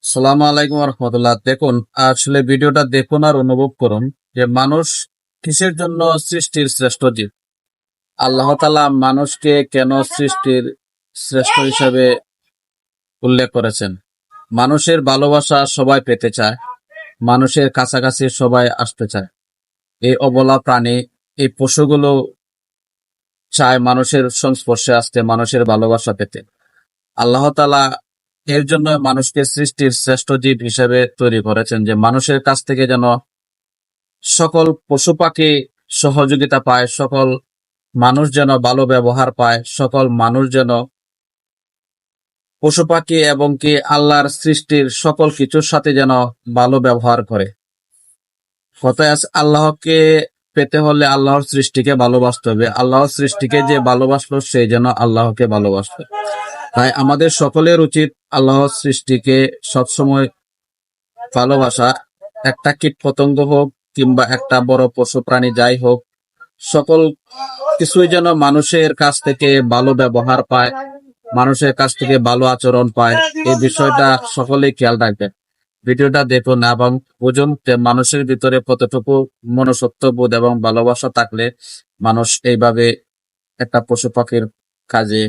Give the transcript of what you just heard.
সালাম আলাইকুম রহমতুল্লাহ। দেখুন, আসলে ভিডিওটা দেখুন আর অনুভব করুন যে মানুষ কিসের জন্য সৃষ্টির শ্রেষ্ঠ জীব। আল্লাহ তাআলা মানুষকে কেন সৃষ্টির শ্রেষ্ঠ হিসেবে উল্লেখ করেছেন। মানুষের ভালোবাসা সবাই পেতে চায়, মানুষের কাছাকাছি সবাই আসতে চায়। এই অবলা প্রাণী, এই পশুগুলো চায় মানুষের সংস্পর্শে আসতে, মানুষের ভালোবাসা পেতে। আল্লাহ তাআলা এর জন্য মানুষকে সৃষ্টির শ্রেষ্ঠ জীব হিসেবে তৈরি করেছেন, যে মানুষের কাছ থেকে যেন সকল পশু পাখি সহযোগিতা পায়, সকল মানুষ যেন ভালো ব্যবহার পায়, সকল মানুষ যেন পশু পাখি এবং কি আল্লাহর সৃষ্টির সকল কিছুর সাথে যেন ভালো ব্যবহার করে। কথায় আছে, আল্লাহকে পেতে হলে আল্লাহর সৃষ্টিকে ভালোবাসতে হবে। আল্লাহর সৃষ্টিকে যে ভালোবাসলো সে যেন আল্লাহকে ভালোবাসবে। তাই আমাদের সকলের উচিত আল্লাহর সৃষ্টিকে সবসময় ভালোবাসা। একটা কীট পতঙ্গ হোক কিংবা একটা বড় পশু প্রাণী যাই হোক, সকল কিছুই যেন মানুষের কাছ থেকে ভালো ব্যবহার পায়, মানুষের কাছ থেকে ভালো আচরণ পায়। এই বিষয়টা সকলেই খেয়াল রাখবেন। ভিডিওটা দেখুন এবং বুঝুন যে মানুষের ভিতরে কতটুকু মনুষ্যত্ব বোধ এবং ভালোবাসা থাকলে মানুষ এইভাবে একটা পশু পাখির কাজে